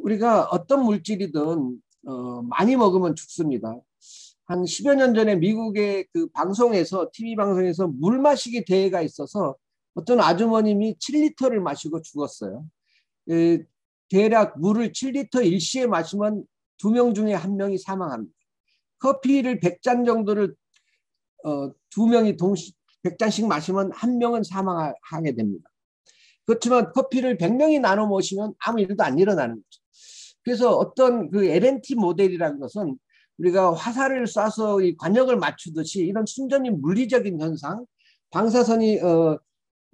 우리가 어떤 물질이든 많이 먹으면 죽습니다. 한 10여 년 전에 미국의 그 방송에서, TV 방송에서 물 마시기 대회가 있어서 어떤 아주머님이 7리터를 마시고 죽었어요. 대략 물을 7리터 일시에 마시면 2명 중에 1명이 사망합니다. 커피를 100잔 정도를 2명이 100잔씩 마시면 1명은 사망하게 됩니다. 그렇지만 커피를 100명이 나눠 마시면 아무 일도 안 일어나는 거죠. 그래서 어떤 그 LNT 모델이라는 것은 우리가 화살을 쏴서 이 관역을 맞추듯이 이런 순전히 물리적인 현상, 방사선이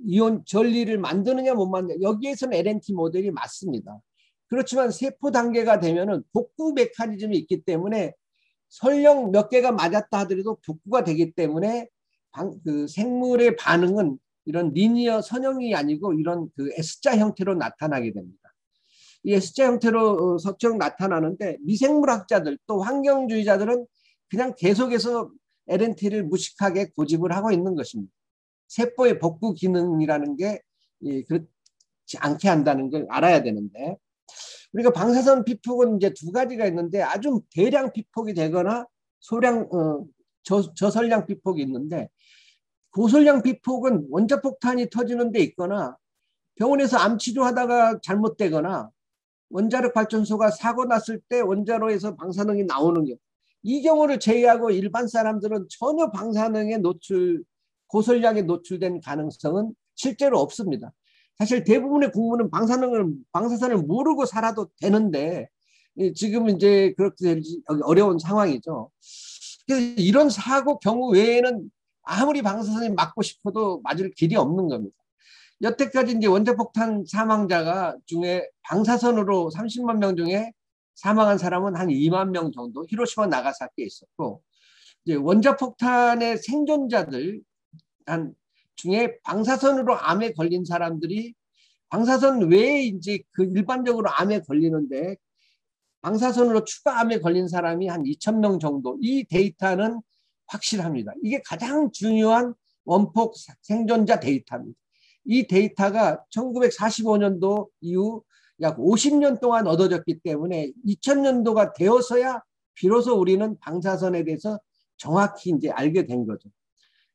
이온 전리를 만드느냐 못 만드느냐, 여기에서는 LNT 모델이 맞습니다. 그렇지만 세포 단계가 되면은 복구 메커니즘이 있기 때문에 설령 몇 개가 맞았다 하더라도 복구가 되기 때문에 그 생물의 반응은 이런 리니어 선형이 아니고 이런 그 S자 형태로 나타나게 됩니다. 이 S자 형태로 석정 나타나는데 미생물학자들 또 환경주의자들은 그냥 계속해서 LNT를 무식하게 고집을 하고 있는 것입니다. 세포의 복구 기능이라는 게 그렇지 않게 한다는 걸 알아야 되는데, 우리가 방사선 피폭은 이제 두 가지가 있는데 아주 대량 피폭이 되거나 소량 저설량 피폭이 있는데, 고설량 피폭은 원자폭탄이 터지는 데 있거나 병원에서 암 치료하다가 잘못되거나 원자력 발전소가 사고 났을 때 원자로에서 방사능이 나오는 경우, 이 경우를 제외하고 일반 사람들은 전혀 방사능에 고설량에 노출된 가능성은 실제로 없습니다. 사실 대부분의 국민은 방사선을 모르고 살아도 되는데 지금 이제 그렇게 어려운 상황이죠. 그래서 이런 사고 경우 외에는 아무리 방사선이 맞고 싶어도 맞을 길이 없는 겁니다. 여태까지 이제 원자폭탄 사망자가 중에 방사선으로 30만 명 중에 사망한 사람은 한 2만 명 정도, 히로시마 나가사키에 있었고, 이제 원자폭탄의 생존자들 중에 방사선으로 암에 걸린 사람들이 방사선 외에 이제 그 일반적으로 암에 걸리는데 방사선으로 추가 암에 걸린 사람이 한 2,000명 정도, 이 데이터는 확실합니다. 이게 가장 중요한 원폭 생존자 데이터입니다. 이 데이터가 1945년도 이후 약 50년 동안 얻어졌기 때문에 2000년도가 되어서야 비로소 우리는 방사선에 대해서 정확히 이제 알게 된 거죠.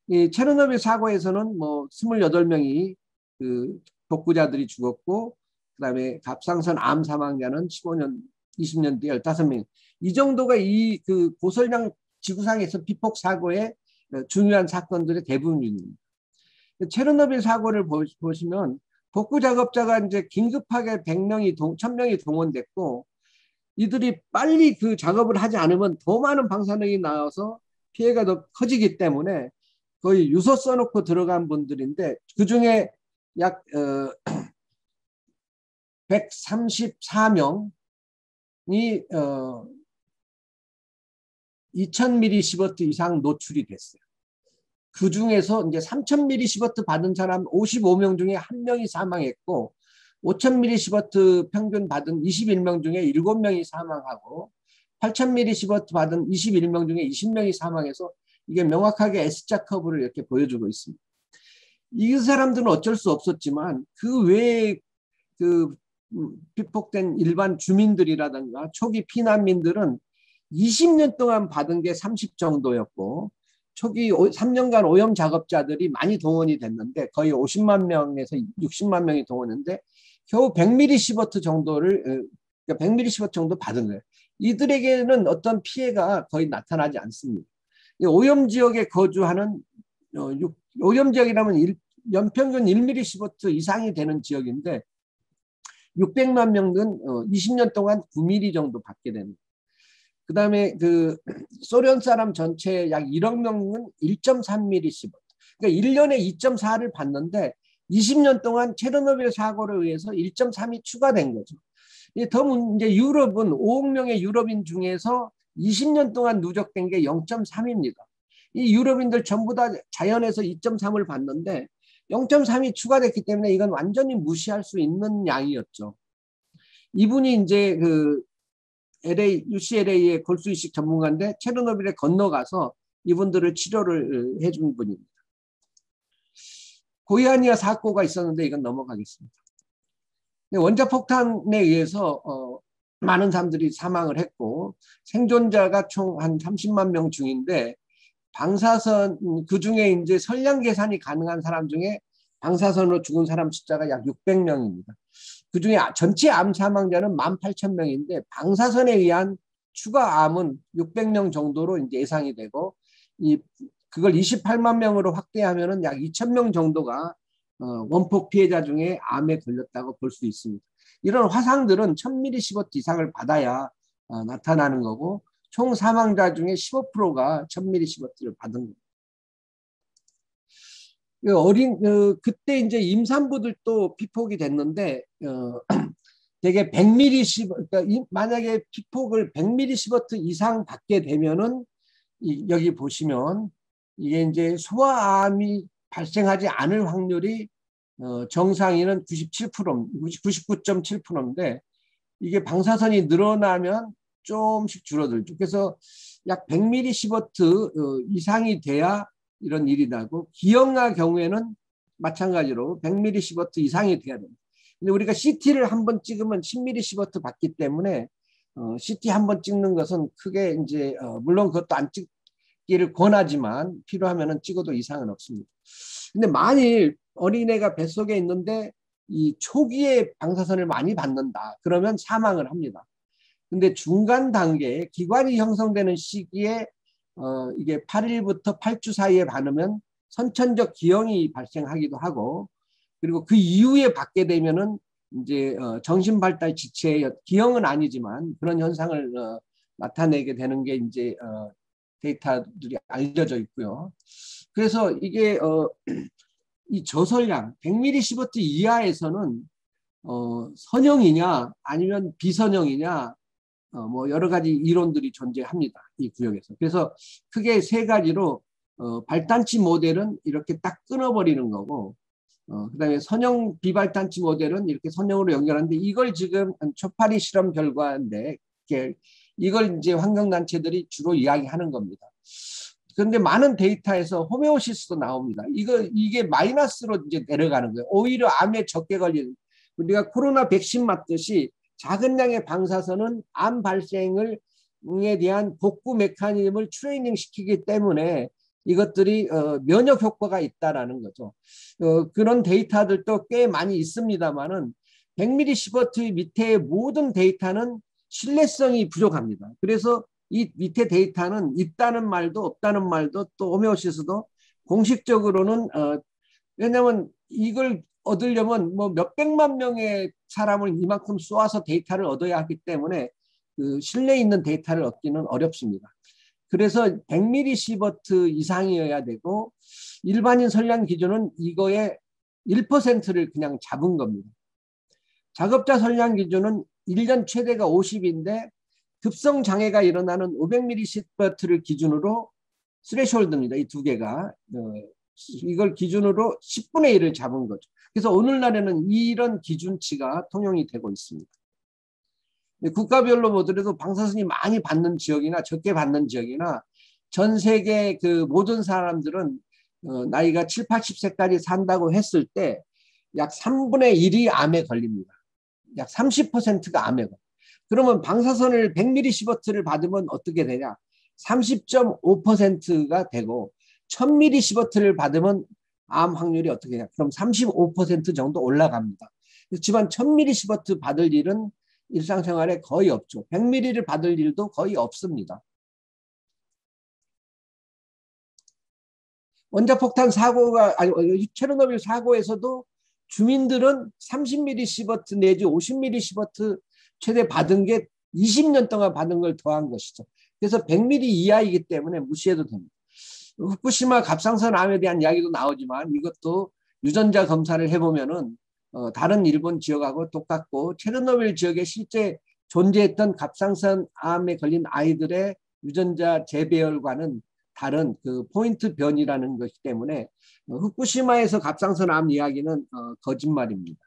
이 체르노빌 사고에서는 뭐 28명이 그 복구자들이 죽었고, 그다음에 갑상선 암 사망자는 15년, 20년 뒤에 15명. 이 정도가 이 그 고설량 지구상에서 피폭 사고의 중요한 사건들의 대부분입니다. 체르노빌 사고를 보시면 복구 작업자가 이제 긴급하게 100명이 1000명이 동원됐고, 이들이 빨리 그 작업을 하지 않으면 더 많은 방사능이 나와서 피해가 더 커지기 때문에 거의 유서 써놓고 들어간 분들인데, 그중에 약 134명이 2000mSv 이상 노출이 됐어요. 그 중에서 이제 3000mSv 받은 사람 55명 중에 1명이 사망했고, 5000mSv 평균 받은 21명 중에 7명이 사망하고, 8000mSv 받은 21명 중에 20명이 사망해서 이게 명확하게 S자 커브를 이렇게 보여주고 있습니다. 이 사람들은 어쩔 수 없었지만 그 외에 그 피폭된 일반 주민들이라든가 초기 피난민들은 20년 동안 받은 게 30 정도였고, 초기 3년간 오염 작업자들이 많이 동원이 됐는데 거의 50만 명에서 60만 명이 동원했는데 겨우 100mSv 정도를, 그러니까 100mSv 정도 받은 거예요. 이들에게는 어떤 피해가 거의 나타나지 않습니다. 오염 지역에 거주하는 오염 지역이라면 연평균 1mSv 이상이 되는 지역인데 600만 명은 20년 동안 9mm 정도 받게 됩니다. 그 다음에 그 소련 사람 전체 약 1억 명은 1.3mSv. 그러니까 1년에 2.4를 받는데 20년 동안 체르노빌 사고를 의해서 1.3이 추가된 거죠. 더 이제 유럽은 5억 명의 유럽인 중에서 20년 동안 누적된 게 0.3입니다. 이 유럽인들 전부 다 자연에서 2.3을 받는데 0.3이 추가됐기 때문에 이건 완전히 무시할 수 있는 양이었죠. 이분이 이제 그 UCLA의 골수이식 전문가인데 체르노빌에 건너가서 이분들을 치료를 해준 분입니다. 고이아니아 사고가 있었는데 이건 넘어가겠습니다. 원자폭탄에 의해서 많은 사람들이 사망을 했고 생존자가 총 한 30만 명 중인데 방사선 그중에 이제 선량 계산이 가능한 사람 중에 방사선으로 죽은 사람 숫자가 약 600명입니다. 그중에 전체 암 사망자는 18,000명인데 방사선에 의한 추가 암은 600명 정도로 이제 예상이 되고 그걸 28만 명으로 확대하면은 약 2,000명 정도가 원폭 피해자 중에 암에 걸렸다고 볼 수 있습니다. 이런 화상들은 1000mSv 이상을 받아야 나타나는 거고 총 사망자 중에 15%가 1000mSv를 받은 겁니다. 그때 이제 임산부들도 피폭이 됐는데 되게 100mSv, 그러니까 만약에 피폭을 100mSv 이상 받게 되면은 여기 보시면 이게 이제 소아암이 발생하지 않을 확률이 정상인은 97%, 99.7%인데 이게 방사선이 늘어나면 조금씩 줄어들죠. 그래서 약 100mSv 이상이 돼야 이런 일이 나고 기형아 경우에는 마찬가지로 100mSv 이상이 돼야 됩니다. 근데 우리가 CT를 한번 찍으면 10mSv 받기 때문에 CT 한번 찍는 것은 크게 이제 물론 그것도 안 찍기를 권하지만 필요하면은 찍어도 이상은 없습니다. 근데 만일 어린애가 뱃속에 있는데 이 초기에 방사선을 많이 받는다. 그러면 사망을 합니다. 근데 중간 단계에 기관이 형성되는 시기에 이게 8일부터 8주 사이에 받으면 선천적 기형이 발생하기도 하고 그리고 그 이후에 받게 되면은 이제 정신 발달 지체 기형은 아니지만 그런 현상을 나타내게 되는 게 이제 데이터들이 알려져 있고요. 그래서 이게 이 저설량 100mSv 이하에서는 선형이냐 아니면 비선형이냐 뭐 여러 가지 이론들이 존재합니다. 이 구역에서. 그래서 크게 세 가지로 발단치 모델은 이렇게 딱 끊어버리는 거고 그다음에 선형 비발단치 모델은 이렇게 선형으로 연결하는데 이걸 지금 초파리 실험 결과인데 이걸 이제 환경단체들이 주로 이야기하는 겁니다. 그런데 많은 데이터에서 호메오시스도 나옵니다. 이게 마이너스로 이제 내려가는 거예요. 오히려 암에 적게 걸리는. 우리가 코로나 백신 맞듯이 작은 양의 방사선은 암 발생에 대한 복구 메커니즘을 트레이닝 시키기 때문에 이것들이 면역 효과가 있다라는 거죠. 그런 데이터들도 꽤 많이 있습니다만은 100mSv 밑에의 모든 데이터는 신뢰성이 부족합니다. 그래서 이 밑에 데이터는 있다는 말도 없다는 말도 또 호메오시스도 공식적으로는 왜냐하면 이걸 얻으려면 뭐 몇백만 명의 사람을 이만큼 쏘아서 데이터를 얻어야 하기 때문에 그 신뢰 있는 데이터를 얻기는 어렵습니다. 그래서 100mSv 이상이어야 되고 일반인 선량 기준은 이거의 1%를 그냥 잡은 겁니다. 작업자 선량 기준은 1년 최대가 50인데 급성 장애가 일어나는 500mSv를 기준으로 스레시홀드입니다. 이 두 개가 이걸 기준으로 10분의 1을 잡은 거죠. 그래서 오늘날에는 이런 기준치가 통용이 되고 있습니다. 국가별로 보더라도 방사선이 많이 받는 지역이나 적게 받는 지역이나 전 세계 그 모든 사람들은 나이가 7, 80세까지 산다고 했을 때 약 3분의 1이 암에 걸립니다. 약 30%가 암에 걸립니다. 그러면 방사선을 100mSv를 받으면 어떻게 되냐? 30.5%가 되고 1000mSv를 받으면 암 확률이 어떻게 되냐? 그럼 35% 정도 올라갑니다. 그렇지만 1000mSv 받을 일은 일상생활에 거의 없죠. 100ml를 받을 일도 거의 없습니다. 원자폭탄 사고가 아니 체르노빌 사고에서도 주민들은 30mSv 내지 50mSv 최대 받은 게 20년 동안 받은 걸 더한 것이죠. 그래서 100ml 이하이기 때문에 무시해도 됩니다. 후쿠시마 갑상선 암에 대한 이야기도 나오지만 이것도 유전자 검사를 해보면은 다른 일본 지역하고 똑같고 체르노빌 지역에 실제 존재했던 갑상선 암에 걸린 아이들의 유전자 재배열과는 다른 그 포인트 변이라는 것이기 때문에 후쿠시마에서 갑상선 암 이야기는 거짓말입니다.